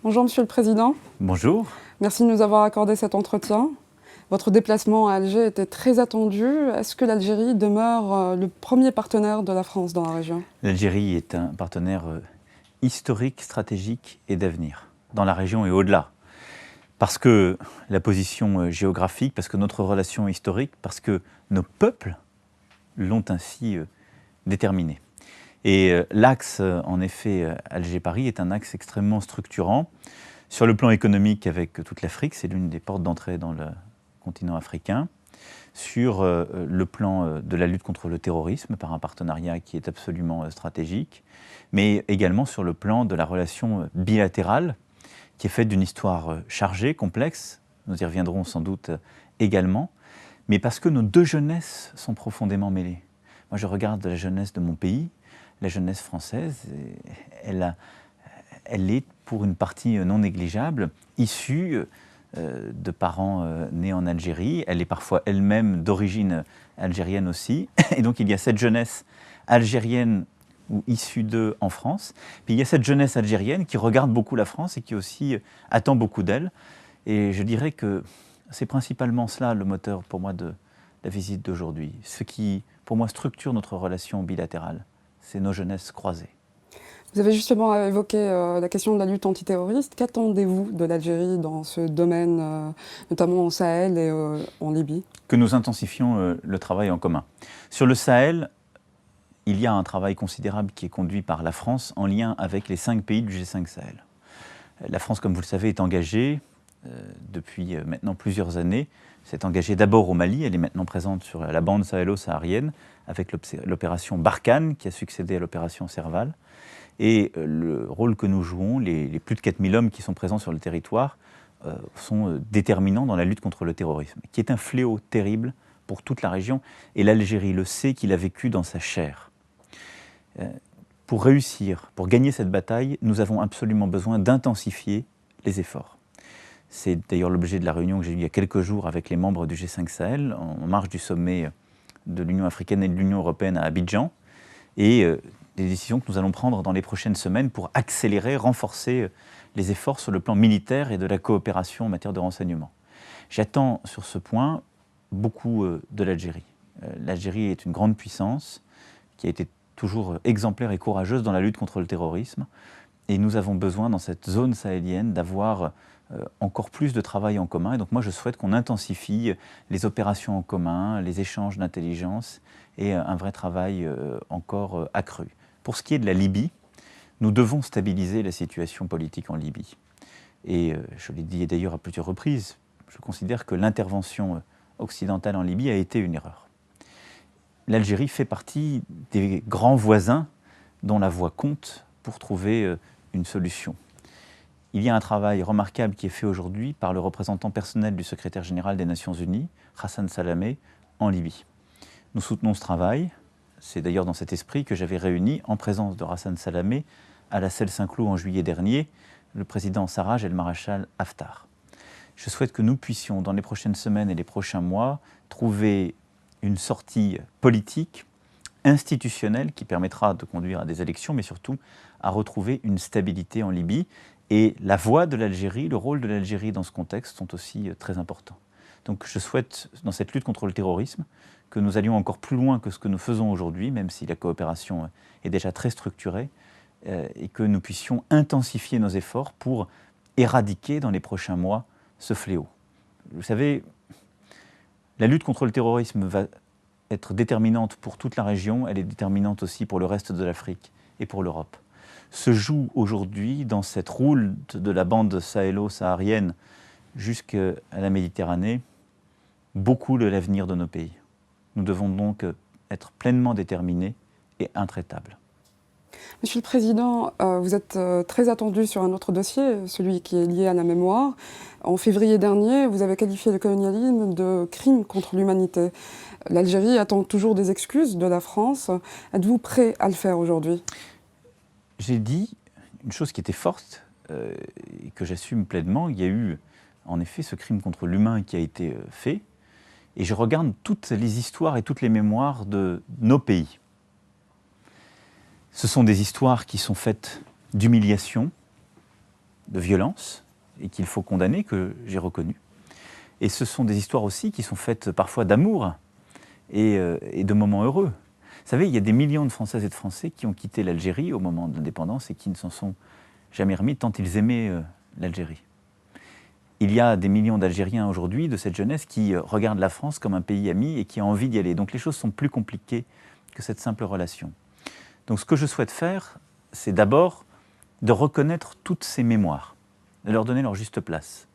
Bonjour Monsieur le Président. Bonjour. Merci de nous avoir accordé cet entretien. Votre déplacement à Alger était très attendu. Est-ce que l'Algérie demeure le premier partenaire de la France dans la région? L'Algérie est un partenaire historique, stratégique et d'avenir, dans la région et au-delà. Parce que la position géographique, parce que notre relation historique, parce que nos peuples l'ont ainsi déterminé. Et l'axe, en effet, Alger-Paris est un axe extrêmement structurant. Sur le plan économique, avec toute l'Afrique, c'est l'une des portes d'entrée dans le continent africain. Sur le plan de la lutte contre le terrorisme, par un partenariat qui est absolument stratégique, mais également sur le plan de la relation bilatérale, qui est faite d'une histoire chargée, complexe, nous y reviendrons sans doute également, mais parce que nos deux jeunesses sont profondément mêlées. Moi, je regarde la jeunesse de mon pays, la jeunesse française, elle est pour une partie non négligeable, issue de parents nés en Algérie. Elle est parfois elle-même d'origine algérienne aussi. Et donc il y a cette jeunesse algérienne ou issue d'eux en France. Puis il y a cette jeunesse algérienne qui regarde beaucoup la France et qui aussi attend beaucoup d'elle. Et je dirais que c'est principalement cela le moteur pour moi de la visite d'aujourd'hui. Ce qui, pour moi, structure notre relation bilatérale, c'est nos jeunesses croisées. Vous avez justement évoqué la question de la lutte antiterroriste. Qu'attendez-vous de l'Algérie dans ce domaine, notamment au Sahel et en Libye? Que nous intensifions le travail en commun. Sur le Sahel, il y a un travail considérable qui est conduit par la France en lien avec les 5 pays du G5 Sahel. La France, comme vous le savez, est engagée depuis maintenant plusieurs années. S'est engagée d'abord au Mali, elle est maintenant présente sur la bande sahélo-saharienne avec l'opération Barkhane qui a succédé à l'opération Serval. Et le rôle que nous jouons, les plus de 4000 hommes qui sont présents sur le territoire, sont déterminants dans la lutte contre le terrorisme, qui est un fléau terrible pour toute la région. Et l'Algérie le sait, qu'il a vécu dans sa chair. Pour réussir, pour gagner cette bataille, nous avons absolument besoin d'intensifier les efforts. C'est d'ailleurs l'objet de la réunion que j'ai eue il y a quelques jours avec les membres du G5 Sahel, en marge du sommet de l'Union africaine et de l'Union européenne à Abidjan. Et des décisions que nous allons prendre dans les prochaines semaines pour accélérer, renforcer les efforts sur le plan militaire et de la coopération en matière de renseignement. J'attends sur ce point beaucoup de l'Algérie. L'Algérie est une grande puissance qui a été toujours exemplaire et courageuse dans la lutte contre le terrorisme. Et nous avons besoin, dans cette zone sahélienne, d'avoir encore plus de travail en commun. Et donc moi, je souhaite qu'on intensifie les opérations en commun, les échanges d'intelligence et un vrai travail encore accru. Pour ce qui est de la Libye, nous devons stabiliser la situation politique en Libye. Et je l'ai dit d'ailleurs à plusieurs reprises, je considère que l'intervention occidentale en Libye a été une erreur. L'Algérie fait partie des grands voisins dont la voix compte pour trouver une solution. Il y a un travail remarquable qui est fait aujourd'hui par le représentant personnel du secrétaire général des Nations Unies, Hassan Salamé, en Libye. Nous soutenons ce travail. C'est d'ailleurs dans cet esprit que j'avais réuni, en présence de Hassan Salamé, à la Celle Saint-Cloud en juillet dernier, le président Sarraj et le maréchal Haftar. Je souhaite que nous puissions, dans les prochaines semaines et les prochains mois, trouver une sortie politique, institutionnelle, qui permettra de conduire à des élections, mais surtout à retrouver une stabilité en Libye. Et la voix de l'Algérie, le rôle de l'Algérie dans ce contexte sont aussi très importants. Donc je souhaite, dans cette lutte contre le terrorisme, que nous allions encore plus loin que ce que nous faisons aujourd'hui, même si la coopération est déjà très structurée, et que nous puissions intensifier nos efforts pour éradiquer dans les prochains mois ce fléau. Vous savez, la lutte contre le terrorisme va être déterminante pour toute la région, elle est déterminante aussi pour le reste de l'Afrique et pour l'Europe. Se joue aujourd'hui, dans cette route de la bande sahélo-saharienne jusqu'à la Méditerranée, beaucoup de l'avenir de nos pays. Nous devons donc être pleinement déterminés et intraitables. Monsieur le Président, vous êtes très attendu sur un autre dossier, celui qui est lié à la mémoire. En février dernier, vous avez qualifié le colonialisme de crime contre l'humanité. L'Algérie attend toujours des excuses de la France. Êtes-vous prêt à le faire aujourd'hui? J'ai dit une chose qui était forte et que j'assume pleinement. Il y a eu en effet ce crime contre l'humain qui a été fait. Et je regarde toutes les histoires et toutes les mémoires de nos pays. Ce sont des histoires qui sont faites d'humiliation, de violence et qu'il faut condamner, que j'ai reconnu. Et ce sont des histoires aussi qui sont faites parfois d'amour et de moments heureux. Vous savez, il y a des millions de Françaises et de Français qui ont quitté l'Algérie au moment de l'indépendance et qui ne s'en sont jamais remis tant ils aimaient l'Algérie. Il y a des millions d'Algériens aujourd'hui, de cette jeunesse, qui regardent la France comme un pays ami et qui a envie d'y aller. Donc les choses sont plus compliquées que cette simple relation. Donc ce que je souhaite faire, c'est d'abord de reconnaître toutes ces mémoires, de leur donner leur juste place.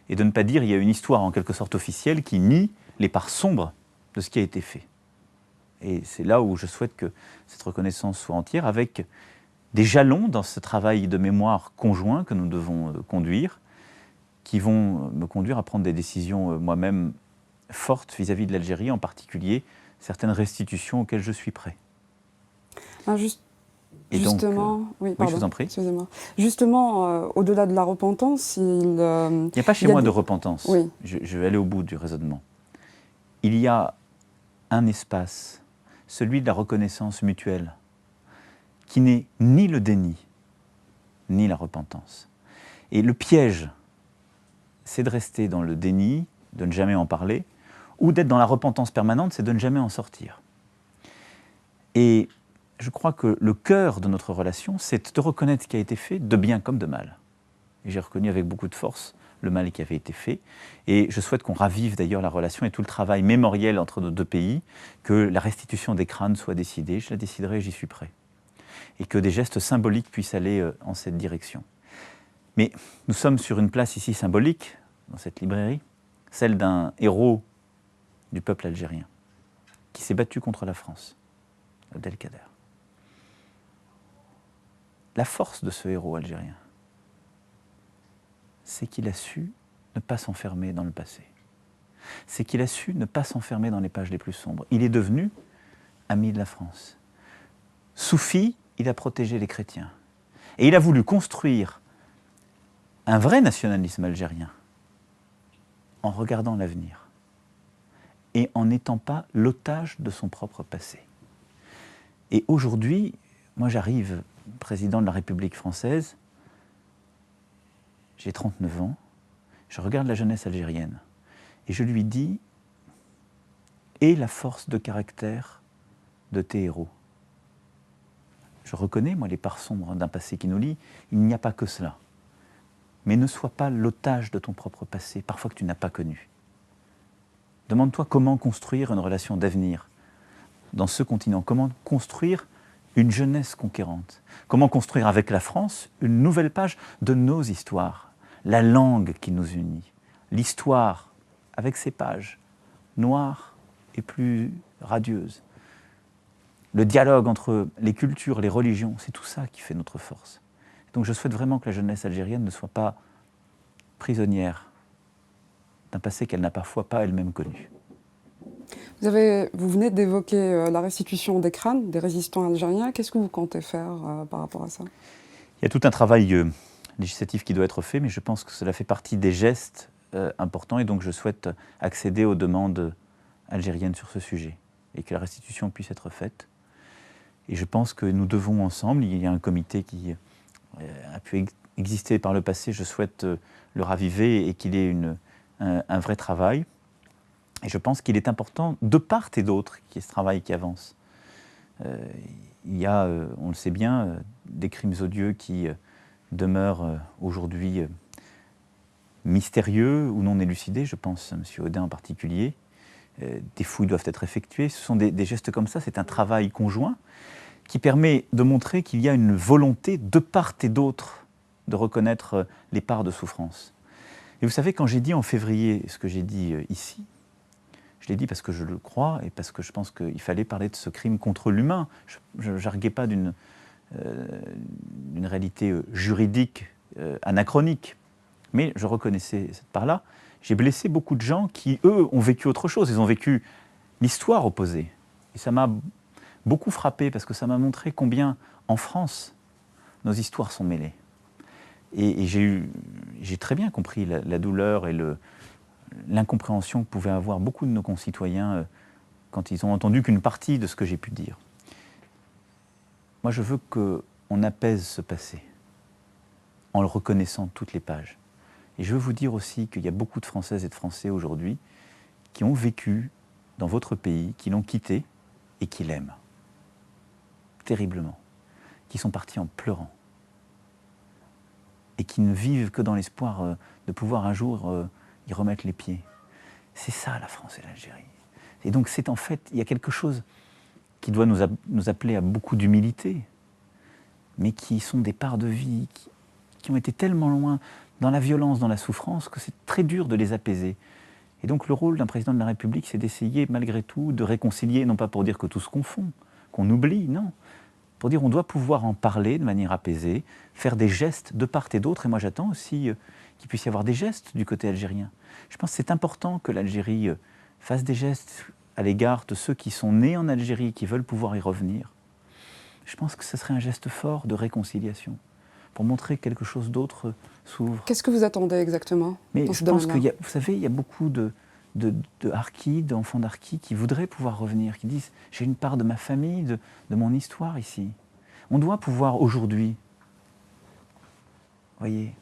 Et de ne pas dire qu'il y a une histoire en quelque sorte officielle qui nie les parts sombres de ce qui a été fait. Et c'est là où je souhaite que cette reconnaissance soit entière, avec des jalons dans ce travail de mémoire conjoint que nous devons conduire, qui vont me conduire à prendre des décisions moi-même fortes vis-à-vis de l'Algérie, en particulier certaines restitutions auxquelles je suis prêt. Ah, justement, donc, oui, pardon, je vous en prie. Excusez-moi. Justement, au-delà de la repentance, il n'y a pas chez moi de repentance. Oui. Je vais aller au bout du raisonnement. Il y a un espace, celui de la reconnaissance mutuelle, qui n'est ni le déni, ni la repentance. Et le piège, c'est de rester dans le déni, de ne jamais en parler, ou d'être dans la repentance permanente, c'est de ne jamais en sortir. Et je crois que le cœur de notre relation, c'est de reconnaître ce qui a été fait, de bien comme de mal. Et j'ai reconnu avec beaucoup de force le mal qui avait été fait. Et je souhaite qu'on ravive d'ailleurs la relation et tout le travail mémoriel entre nos deux pays, que la restitution des crânes soit décidée. Je la déciderai, j'y suis prêt. Et que des gestes symboliques puissent aller en cette direction. Mais nous sommes sur une place ici symbolique, dans cette librairie, celle d'un héros du peuple algérien, qui s'est battu contre la France, Abdelkader. La force de ce héros algérien, c'est qu'il a su ne pas s'enfermer dans le passé. C'est qu'il a su ne pas s'enfermer dans les pages les plus sombres. Il est devenu ami de la France. Soufi, il a protégé les chrétiens. Et il a voulu construire un vrai nationalisme algérien en regardant l'avenir et en n'étant pas l'otage de son propre passé. Et aujourd'hui, moi j'arrive président de la République française, j'ai 39 ans, je regarde la jeunesse algérienne et je lui dis « Aie la force de caractère de tes héros ». Je reconnais, moi, les parts sombres d'un passé qui nous lie, il n'y a pas que cela. Mais ne sois pas l'otage de ton propre passé, parfois que tu n'as pas connu. Demande-toi comment construire une relation d'avenir dans ce continent, comment construire une jeunesse conquérante, comment construire avec la France une nouvelle page de nos histoires, la langue qui nous unit, l'histoire avec ses pages noires et plus radieuses. Le dialogue entre les cultures, les religions, c'est tout ça qui fait notre force. Donc je souhaite vraiment que la jeunesse algérienne ne soit pas prisonnière d'un passé qu'elle n'a parfois pas elle-même connu. Vous venez d'évoquer la restitution des crânes des résistants algériens. Qu'est-ce que vous comptez faire par rapport à ça? Il y a tout un travail législatif qui doit être fait, mais je pense que cela fait partie des gestes importants et donc je souhaite accéder aux demandes algériennes sur ce sujet et que la restitution puisse être faite. Et je pense que nous devons ensemble, il y a un comité qui a pu exister par le passé, je souhaite le raviver et qu'il ait un vrai travail. Et je pense qu'il est important, de part et d'autre, qu'il y ait ce travail qui avance. Il y a, on le sait bien, des crimes odieux qui demeurent aujourd'hui mystérieux ou non élucidés, je pense à M. Audin en particulier. Des fouilles doivent être effectuées. Ce sont des gestes comme ça, c'est un travail conjoint qui permet de montrer qu'il y a une volonté de part et d'autre de reconnaître les parts de souffrance. Et vous savez, quand j'ai dit en février ce que j'ai dit ici, je l'ai dit parce que je le crois et parce que je pense qu'il fallait parler de ce crime contre l'humain. Je n'arguais pas d'une réalité juridique anachronique, mais je reconnaissais cette part-là. J'ai blessé beaucoup de gens qui, eux, ont vécu autre chose. Ils ont vécu l'histoire opposée. Et ça m'a beaucoup frappé parce que ça m'a montré combien, en France, nos histoires sont mêlées. Et j'ai très bien compris la douleur et l'incompréhension que pouvaient avoir beaucoup de nos concitoyens quand ils ont entendu qu'une partie de ce que j'ai pu dire. Moi, je veux qu'on apaise ce passé, en le reconnaissant toutes les pages. Et je veux vous dire aussi qu'il y a beaucoup de Françaises et de Français aujourd'hui qui ont vécu dans votre pays, qui l'ont quitté et qui l'aiment terriblement, qui sont partis en pleurant et qui ne vivent que dans l'espoir de pouvoir un jour y remettre les pieds. C'est ça la France et l'Algérie. Et donc c'est en fait, il y a quelque chose qui doit nous appeler à beaucoup d'humilité, mais qui sont des parts de vie, qui ont été tellement loin dans la violence, dans la souffrance, que c'est très dur de les apaiser. Et donc le rôle d'un président de la République, c'est d'essayer malgré tout de réconcilier, non pas pour dire que tout se confond, qu'on oublie, non. Pour dire on doit pouvoir en parler de manière apaisée, faire des gestes de part et d'autre. Et moi j'attends aussi qu'il puisse y avoir des gestes du côté algérien. Je pense que c'est important que l'Algérie fasse des gestes à l'égard de ceux qui sont nés en Algérie, qui veulent pouvoir y revenir. Je pense que ce serait un geste fort de réconciliation, pour montrer que quelque chose d'autre s'ouvre. Qu'est-ce que vous attendez exactement dans ce je pense domaine-là? vous savez, il y a beaucoup de harkis, d'enfants d'harkis qui voudraient pouvoir revenir, qui disent « j'ai une part de ma famille, de mon histoire ici ». On doit pouvoir aujourd'hui, vous voyez,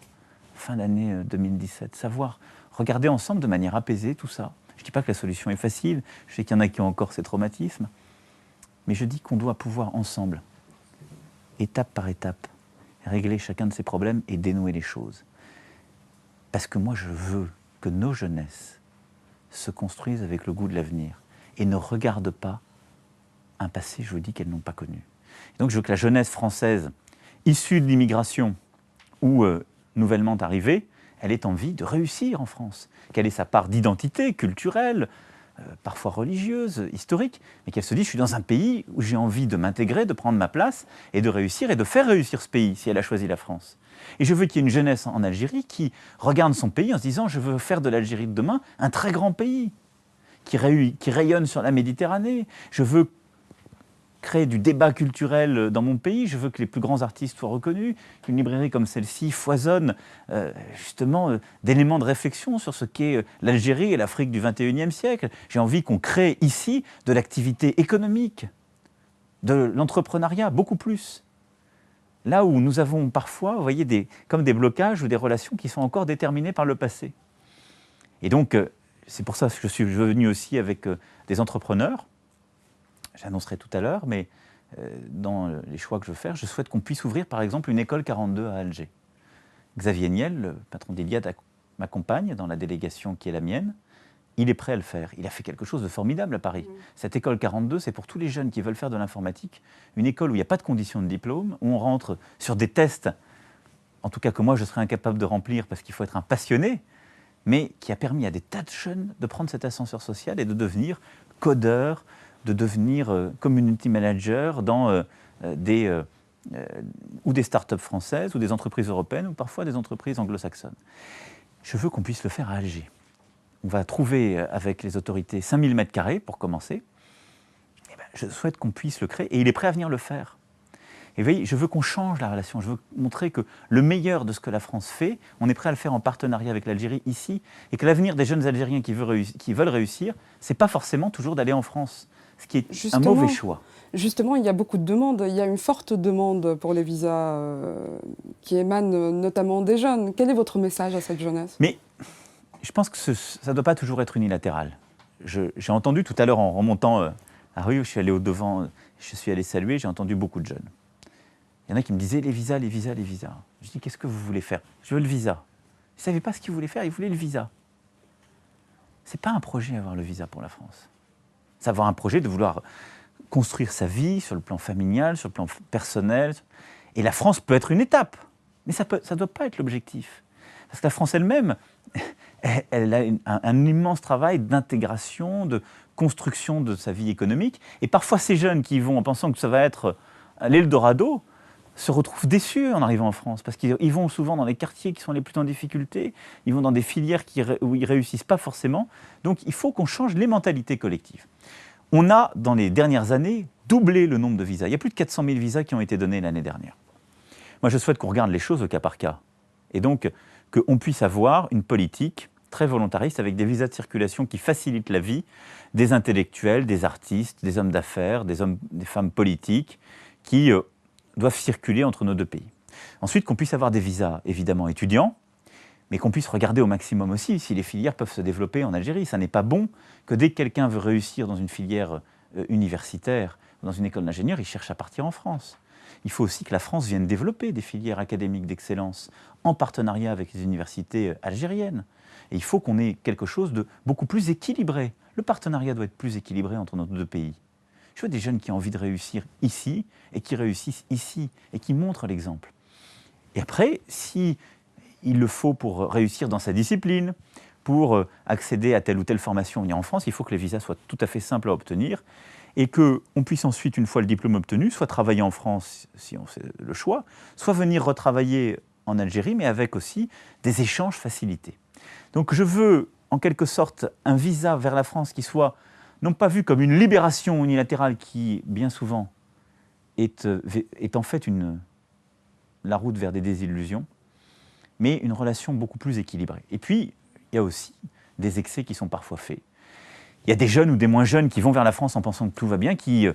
fin d'année 2017, savoir regarder ensemble de manière apaisée tout ça. Je ne dis pas que la solution est facile, je sais qu'il y en a qui ont encore ces traumatismes, mais je dis qu'on doit pouvoir ensemble, étape par étape, régler chacun de ces problèmes et dénouer les choses. Parce que moi, je veux que nos jeunesses se construisent avec le goût de l'avenir et ne regardent pas un passé, je vous dis, qu'elles n'ont pas connu. Et donc, je veux que la jeunesse française, issue de l'immigration ou nouvellement arrivée, elle ait envie de réussir en France, qu'elle ait sa part d'identité culturelle, parfois religieuse, historique, mais qu'elle se dise, je suis dans un pays où j'ai envie de m'intégrer, de prendre ma place et de réussir et de faire réussir ce pays, si elle a choisi la France. Et je veux qu'il y ait une jeunesse en Algérie qui regarde son pays en se disant, je veux faire de l'Algérie de demain un très grand pays, qui rayonne sur la Méditerranée. Je veux créer du débat culturel dans mon pays, je veux que les plus grands artistes soient reconnus, qu'une librairie comme celle-ci foisonne justement d'éléments de réflexion sur ce qu'est l'Algérie et l'Afrique du XXIe siècle. J'ai envie qu'on crée ici de l'activité économique, de l'entrepreneuriat, beaucoup plus. Là où nous avons parfois, vous voyez, comme des blocages ou des relations qui sont encore déterminées par le passé. Et donc, c'est pour ça que je suis venu aussi avec des entrepreneurs. J'annoncerai tout à l'heure, mais dans les choix que je veux faire, je souhaite qu'on puisse ouvrir par exemple une école 42 à Alger. Xavier Niel, le patron d'Iliade, m'accompagne dans la délégation qui est la mienne. Il est prêt à le faire. Il a fait quelque chose de formidable à Paris. Cette école 42, c'est pour tous les jeunes qui veulent faire de l'informatique, une école où il n'y a pas de conditions de diplôme, où on rentre sur des tests, en tout cas que moi je serais incapable de remplir parce qu'il faut être un passionné, mais qui a permis à des tas de jeunes de prendre cet ascenseur social et de devenir codeurs, de devenir community manager dans ou des start-up françaises, ou des entreprises européennes, ou parfois des entreprises anglo-saxonnes. Je veux qu'on puisse le faire à Alger. On va trouver avec les autorités 5000 mètres carrés pour commencer. Et ben, je souhaite qu'on puisse le créer, et il est prêt à venir le faire. Et vous voyez, je veux qu'on change la relation, je veux montrer que le meilleur de ce que la France fait, on est prêt à le faire en partenariat avec l'Algérie ici, et que l'avenir des jeunes Algériens qui veulent réussir, c'est pas forcément toujours d'aller en France, ce qui est un mauvais choix. Justement, il y a beaucoup de demandes, il y a une forte demande pour les visas qui émanent notamment des jeunes. Quel est votre message à cette jeunesse ? Mais je pense que ça ne doit pas toujours être unilatéral. J'ai entendu tout à l'heure en remontant à rue, je suis allé au-devant, je suis allé saluer, j'ai entendu beaucoup de jeunes. Il y en a qui me disaient les visas, les visas, les visas. Je dis qu'est-ce que vous voulez faire ? Je veux le visa. Ils ne savaient pas ce qu'ils voulaient faire, ils voulaient le visa. Ce n'est pas un projet avoir le visa pour la France. C'est avoir un projet de vouloir construire sa vie sur le plan familial, sur le plan personnel. Et la France peut être une étape, mais ça ne doit pas être l'objectif. Parce que la France elle-même, elle a un immense travail d'intégration, de construction de sa vie économique. Et parfois, ces jeunes qui y vont en pensant que ça va être l'Eldorado se retrouvent déçus en arrivant en France. Parce qu'ils vont souvent dans les quartiers qui sont les plus en difficulté, ils vont dans des filières où ils ne réussissent pas forcément. Donc, il faut qu'on change les mentalités collectives. On a, dans les dernières années, doublé le nombre de visas. Il y a plus de 400 000 visas qui ont été donnés l'année dernière. Moi, je souhaite qu'on regarde les choses au cas par cas. Et donc, qu'on puisse avoir une politique très volontariste avec des visas de circulation qui facilitent la vie des intellectuels, des artistes, des hommes d'affaires, des femmes politiques qui doivent circuler entre nos deux pays. Ensuite, qu'on puisse avoir des visas, évidemment, étudiants, mais qu'on puisse regarder au maximum aussi si les filières peuvent se développer en Algérie. Ça n'est pas bon que dès que quelqu'un veut réussir dans une filière universitaire, dans une école d'ingénieur, il cherche à partir en France. Il faut aussi que la France vienne développer des filières académiques d'excellence en partenariat avec les universités algériennes. Et il faut qu'on ait quelque chose de beaucoup plus équilibré. Le partenariat doit être plus équilibré entre nos deux pays. Je vois des jeunes qui ont envie de réussir ici et qui réussissent ici et qui montrent l'exemple. Et après, si il le faut pour réussir dans sa discipline, pour accéder à telle ou telle formation en France, il faut que les visas soient tout à fait simples à obtenir et qu'on puisse ensuite, une fois le diplôme obtenu, soit travailler en France, si on fait le choix, soit venir retravailler en Algérie, mais avec aussi des échanges facilités. Donc je veux, en quelque sorte, un visa vers la France qui soit non pas vu comme une libération unilatérale qui, bien souvent, est en fait la route vers des désillusions, mais une relation beaucoup plus équilibrée. Et puis, il y a aussi des excès qui sont parfois faits. Il y a des jeunes ou des moins jeunes qui vont vers la France en pensant que tout va bien, qui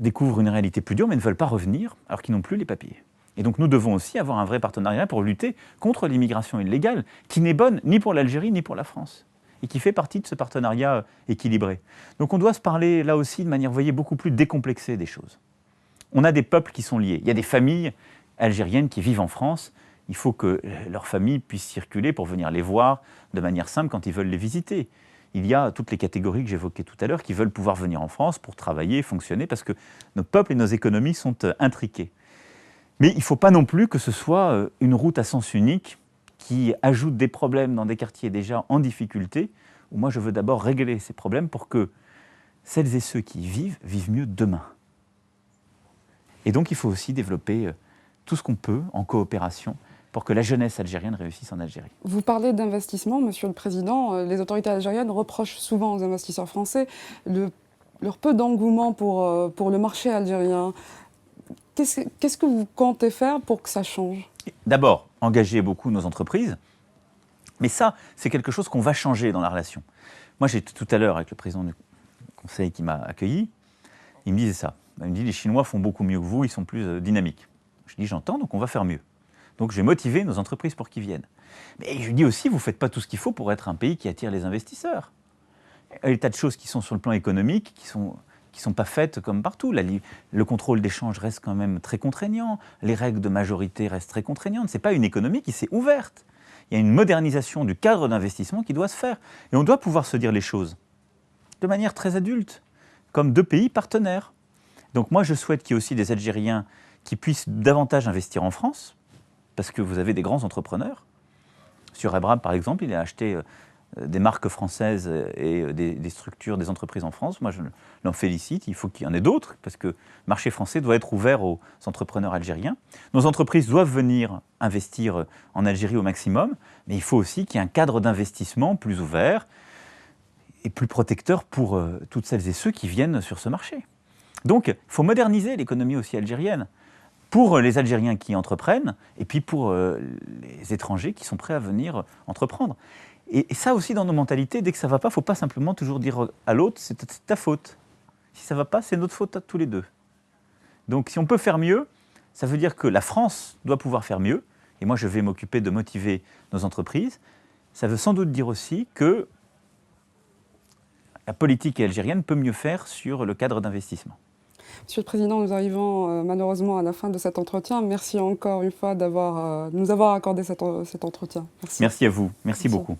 découvrent une réalité plus dure, mais ne veulent pas revenir, alors qu'ils n'ont plus les papiers. Et donc nous devons aussi avoir un vrai partenariat pour lutter contre l'immigration illégale, qui n'est bonne ni pour l'Algérie ni pour la France, et qui fait partie de ce partenariat équilibré. Donc on doit se parler là aussi de manière, vous voyez, beaucoup plus décomplexée des choses. On a des peuples qui sont liés. Il y a des familles algériennes qui vivent en France. Il faut que leurs familles puissent circuler pour venir les voir de manière simple quand ils veulent les visiter. Il y a toutes les catégories que j'évoquais tout à l'heure qui veulent pouvoir venir en France pour travailler, fonctionner, parce que nos peuples et nos économies sont intriqués. Mais il ne faut pas non plus que ce soit une route à sens unique qui ajoute des problèmes dans des quartiers déjà en difficulté, où moi je veux d'abord régler ces problèmes pour que celles et ceux qui y vivent mieux demain. Et donc il faut aussi développer tout ce qu'on peut en coopération pour que la jeunesse algérienne réussisse en Algérie. Vous parlez d'investissement, Monsieur le Président. Les autorités algériennes reprochent souvent aux investisseurs français leur peu d'engouement pour le marché algérien. Qu'est-ce que vous comptez faire pour que ça change ? D'abord, engager beaucoup nos entreprises. Mais ça, c'est quelque chose qu'on va changer dans la relation. Moi, j'étais tout à l'heure avec le président du conseil qui m'a accueilli. Il me disait ça. Il me dit, les Chinois font beaucoup mieux que vous, ils sont plus dynamiques. Je dis, j'entends, donc on va faire mieux. Donc je vais motiver nos entreprises pour qu'ils viennent. Mais je lui dis aussi, vous ne faites pas tout ce qu'il faut pour être un pays qui attire les investisseurs. Il y a des tas de choses qui sont sur le plan économique, qui sont pas faites comme partout. Le contrôle d'échange reste quand même très contraignant. Les règles de majorité restent très contraignantes. Ce n'est pas une économie qui s'est ouverte. Il y a une modernisation du cadre d'investissement qui doit se faire. Et on doit pouvoir se dire les choses de manière très adulte, comme deux pays partenaires. Donc moi, je souhaite qu'il y ait aussi des Algériens qui puissent davantage investir en France, parce que vous avez des grands entrepreneurs. Sur Ebrab, par exemple, il a acheté des marques françaises et des structures, des entreprises en France. Moi, je l'en félicite. Il faut qu'il y en ait d'autres, parce que le marché français doit être ouvert aux entrepreneurs algériens. Nos entreprises doivent venir investir en Algérie au maximum, mais il faut aussi qu'il y ait un cadre d'investissement plus ouvert et plus protecteur pour toutes celles et ceux qui viennent sur ce marché. Donc, il faut moderniser l'économie aussi algérienne, pour les Algériens qui entreprennent, et puis pour les étrangers qui sont prêts à venir entreprendre. Et ça aussi, dans nos mentalités, dès que ça ne va pas, il ne faut pas simplement toujours dire à l'autre, c'est ta faute. Si ça ne va pas, c'est notre faute à tous les deux. Donc si on peut faire mieux, ça veut dire que la France doit pouvoir faire mieux, et moi je vais m'occuper de motiver nos entreprises. Ça veut sans doute dire aussi que la politique algérienne peut mieux faire sur le cadre d'investissement. Monsieur le Président, nous arrivons malheureusement à la fin de cet entretien. Merci encore une fois de nous avoir accordé cet entretien. Merci. Merci à vous. Merci beaucoup.